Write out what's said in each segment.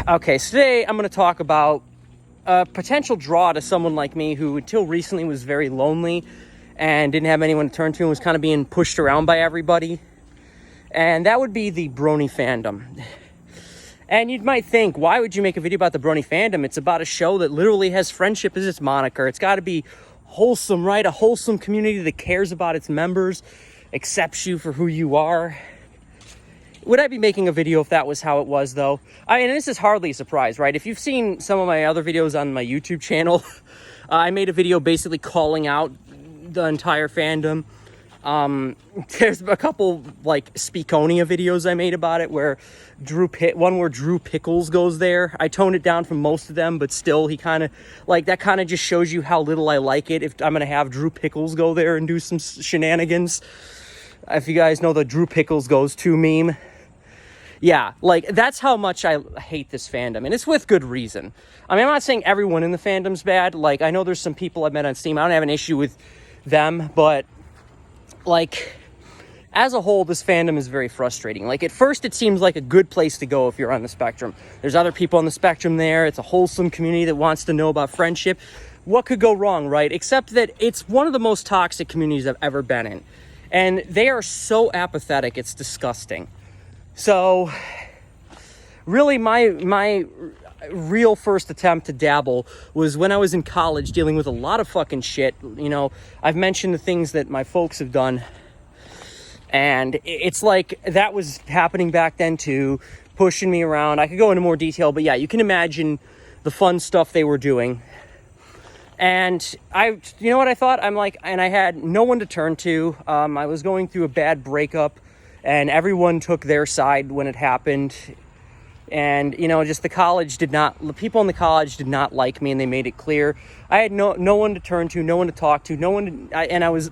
Okay, so today I'm going to talk about a potential draw to someone like me who until recently was very lonely and didn't have anyone to turn to and was kind of being pushed around by everybody. And that would be the brony fandom. And you might think, why would you make a video about the brony fandom? It's about a show that literally has friendship as its moniker. It's got to be wholesome, right? A wholesome community that cares about its members, accepts you for who you are. Would I be making a video if that was how it was, though? I mean, this is hardly a surprise, right? If you've seen some of my other videos on my YouTube channel, I made a video basically calling out the entire fandom. There's a couple, like, Speakonia videos I made about it where Drew Pickles goes there. I toned it down from most of them, but still, he kind of, like, that kind of just shows you how little I like it if I'm going to have Drew Pickles go there and do some shenanigans. If you guys know the Drew Pickles goes to meme. Yeah, like, that's how much I hate this fandom, and it's with good reason. I mean, I'm not saying everyone in the fandom's bad. Like, I know there's some people I've met on Steam. I don't have an issue with them, but, like, as a whole, this fandom is very frustrating. Like, at first, it seems like a good place to go if you're on the spectrum. There's other people on the spectrum there. It's a wholesome community that wants to know about friendship. What could go wrong, right? Except that it's one of the most toxic communities I've ever been in. And they are so apathetic, it's disgusting. So, really, my real first attempt to dabble was when I was in college dealing with a lot of fucking shit. You know, I've mentioned the things that my folks have done. And it's like that was happening back then too, pushing me around. I could go into more detail, but yeah, you can imagine the fun stuff they were doing. And you know what I thought? I'm like, and I had no one to turn to. I was going through a bad breakup, and everyone took their side when it happened. And, you know, just the people in the college did not like me, and they made it clear. I had no one to turn to, no one to talk to, and I was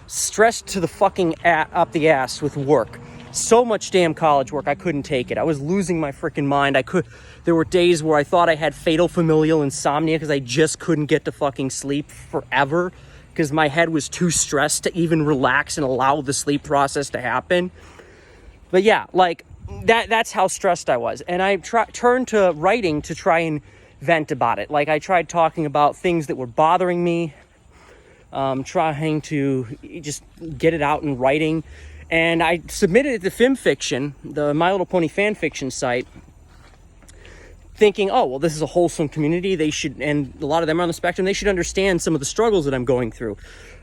stressed to the fucking up the ass with work. So much damn college work, I couldn't take it. I was losing my freaking mind. There were days where I thought I had fatal familial insomnia because I just couldn't get to fucking sleep forever because my head was too stressed to even relax and allow the sleep process to happen. But yeah, like, that's how stressed I was. And I turned to writing to try and vent about it. Like, I tried talking about things that were bothering me, trying to just get it out in writing. And I submitted it to FimFiction, the My Little Pony fan fiction site, thinking, oh, well, this is a wholesome community. They should, and a lot of them are on the spectrum, they should understand some of the struggles that I'm going through,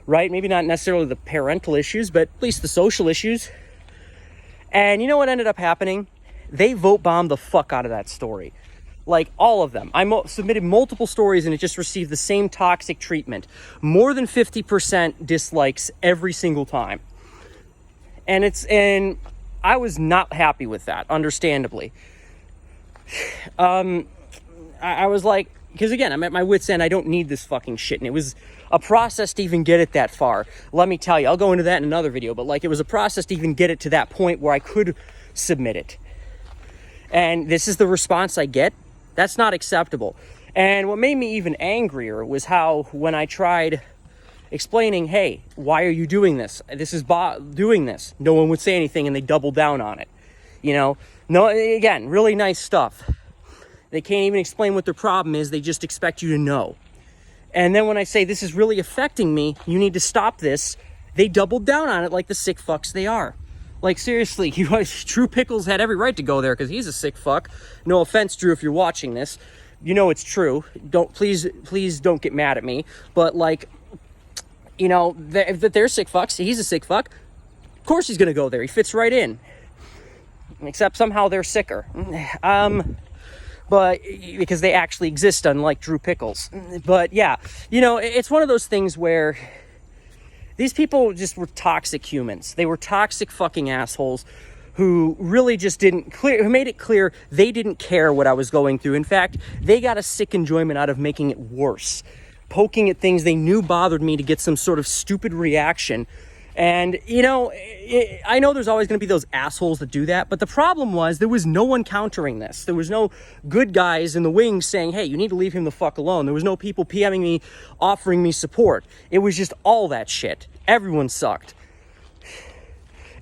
right? Maybe not necessarily the parental issues, but at least the social issues. And you know what ended up happening? They vote bombed the fuck out of that story. Like, all of them. I submitted multiple stories and it just received the same toxic treatment. More than 50% dislikes every single time. And I was not happy with that, understandably. I was like, because again, I'm at my wit's end. I don't need this fucking shit. And it was a process to even get it that far. Let me tell you, I'll go into that in another video, but like, it was a process to even get it to that point where I could submit it. And this is the response I get. That's not acceptable. And what made me even angrier was how when I tried explaining, hey, why are you doing this? This is doing this. No one would say anything, and they doubled down on it. You know, no, again, really nice stuff. They can't even explain what their problem is. They just expect you to know. And then when I say, this is really affecting me, you need to stop this, they doubled down on it like the sick fucks they are. Like, seriously, Drew Pickles had every right to go there because he's a sick fuck. No offense, Drew, if you're watching this. You know it's true. Please don't get mad at me. But, like, you know, if they're sick fucks, he's a sick fuck. Of course he's going to go there. He fits right in. Except somehow they're sicker. But because they actually exist, unlike Drew Pickles. But yeah, you know, it's one of those things where these people just were toxic humans. They were toxic fucking assholes who really just who made it clear they didn't care what I was going through. In fact, they got a sick enjoyment out of making it worse. Poking at things they knew bothered me to get some sort of stupid reaction. And, you know, I know there's always going to be those assholes that do that, but the problem was there was no one countering this. There was no good guys in the wings saying, hey, you need to leave him the fuck alone. There was no people PMing me, offering me support. It was just all that shit. Everyone sucked.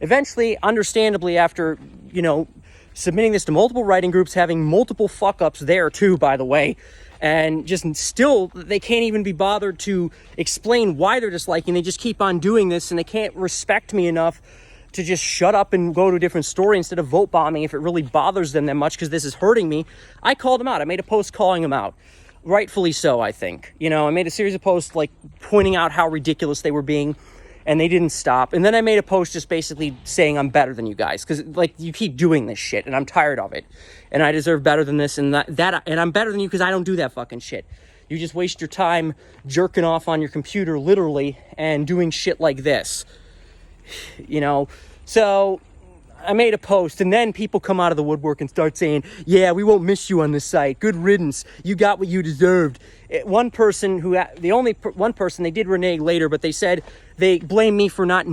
Eventually, understandably, after, you know, submitting this to multiple writing groups, having multiple fuck-ups there too, by the way, and just still, they can't even be bothered to explain why they're disliking. They just keep on doing this, and they can't respect me enough to just shut up and go to a different story instead of vote bombing if it really bothers them that much, because this is hurting me. I called them out. I made a post calling them out. Rightfully so, I think. You know, I made a series of posts like pointing out how ridiculous they were being, and they didn't stop. And then I made a post just basically saying I'm better than you guys, because like you keep doing this shit and I'm tired of it, and I deserve better than this, and and I'm better than you because I don't do that fucking shit. You just waste your time jerking off on your computer literally and doing shit like this, you know. So I made a post, and then people come out of the woodwork and start saying, yeah, we won't miss you on this site. Good riddance. You got what you deserved. One person one person, they did renege later, but they said they blame me for not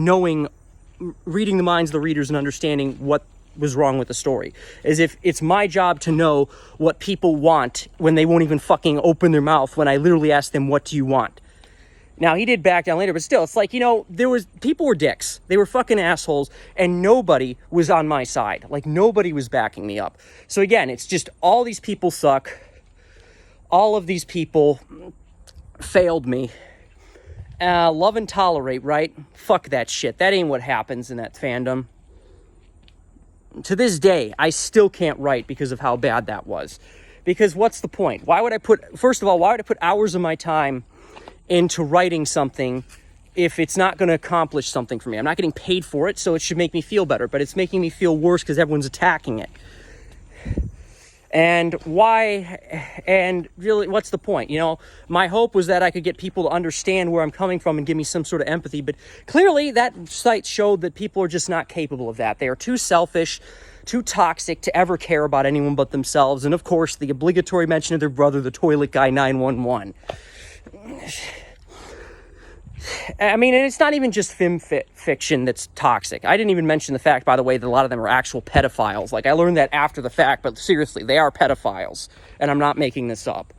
reading the minds of the readers and understanding what was wrong with the story. As if it's my job to know what people want when they won't even fucking open their mouth when I literally ask them, what do you want? Now, he did back down later, but still, it's like, you know, people were dicks. They were fucking assholes, and nobody was on my side. Like, nobody was backing me up. So again, it's just all these people suck. All of these people failed me. Love and tolerate, right? Fuck that shit. That ain't what happens in that fandom. To this day, I still can't write because of how bad that was. Because what's the point? First of all, why would I put hours of my time into writing something if it's not going to accomplish something for me? I'm not getting paid for it, so it should make me feel better, but it's making me feel worse because everyone's attacking it. And why, and really, what's the point? You know, my hope was that I could get people to understand where I'm coming from and give me some sort of empathy, but clearly that site showed that people are just not capable of that. They are too selfish, too toxic to ever care about anyone but themselves, and of course, the obligatory mention of their brother, the toilet guy 911. I mean, and it's not even just fiction that's toxic. I didn't even mention the fact, by the way, that a lot of them are actual pedophiles. Like, I learned that after the fact, but seriously, they are pedophiles, and I'm not making this up.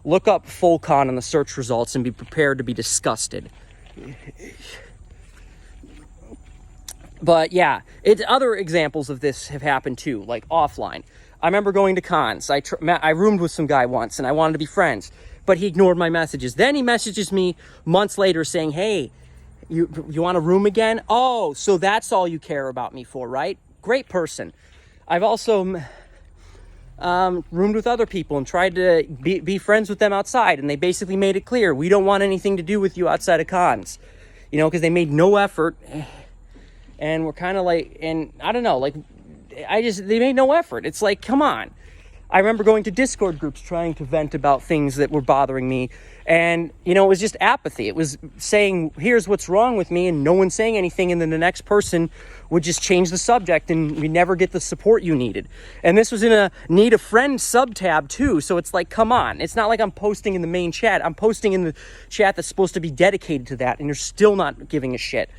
Look up Fulcon in the search results and be prepared to be disgusted. But yeah, other examples of this have happened too, like offline. I remember going to cons. I roomed with some guy once, and I wanted to be friends, but he ignored my messages. Then he messages me months later saying, hey, you want to room again? Oh, so that's all you care about me for, right? Great person. I've also roomed with other people and tried to be friends with them outside, and they basically made it clear, we don't want anything to do with you outside of cons. You know, because they made no effort, and we're kind of like, and I don't know, like, they made no effort. It's like, come on. I remember going to Discord groups trying to vent about things that were bothering me. And, you know, it was just apathy. It was saying, here's what's wrong with me, and no one saying anything. And then the next person would just change the subject, and we never get the support you needed. And this was in a need a friend sub-tab too. So it's like, come on. It's not like I'm posting in the main chat. I'm posting in the chat that's supposed to be dedicated to that, and you're still not giving a shit.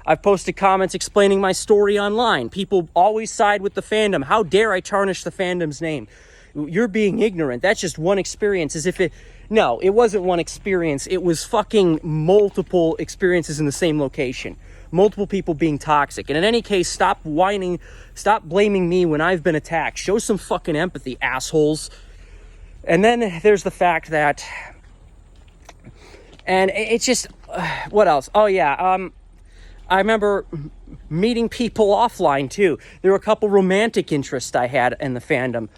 I've posted comments explaining my story online. People always side with the fandom. How dare I tarnish the fandom's name? You're being ignorant. That's just one experience. No, it wasn't one experience. It was fucking multiple experiences in the same location. Multiple people being toxic. And in any case, stop whining. Stop blaming me when I've been attacked. Show some fucking empathy, assholes. And then there's the fact that, and it's just, what else? Oh yeah, I remember meeting people offline too. There were a couple romantic interests I had in the fandom.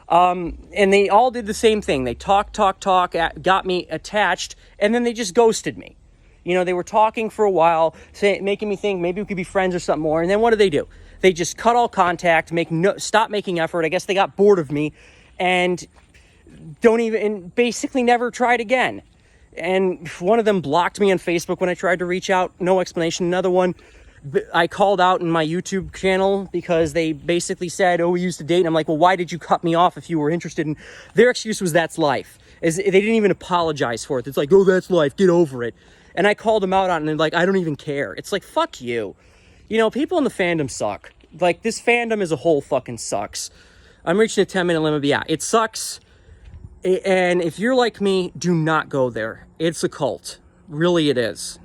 And they all did the same thing. They talk, got me attached, and then they just ghosted me. You know, they were talking for a while, making me think maybe we could be friends or something more. And then what do? They just cut all contact, stop making effort. I guess they got bored of me, and basically never tried again. And one of them blocked me on Facebook when I tried to reach out. No explanation. Another one, I called out in my YouTube channel because they basically said, oh, we used to date. And I'm like, well, why did you cut me off if you were interested? And their excuse was, that's life. They didn't even apologize for it. It's like, oh, that's life. Get over it. And I called them out on it, and they're like, I don't even care. It's like, fuck you. You know, people in the fandom suck. Like, this fandom as a whole fucking sucks. I'm reaching a 10-minute limit, but yeah, it sucks. And if you're like me, do not go there. It's a cult. Really, it is.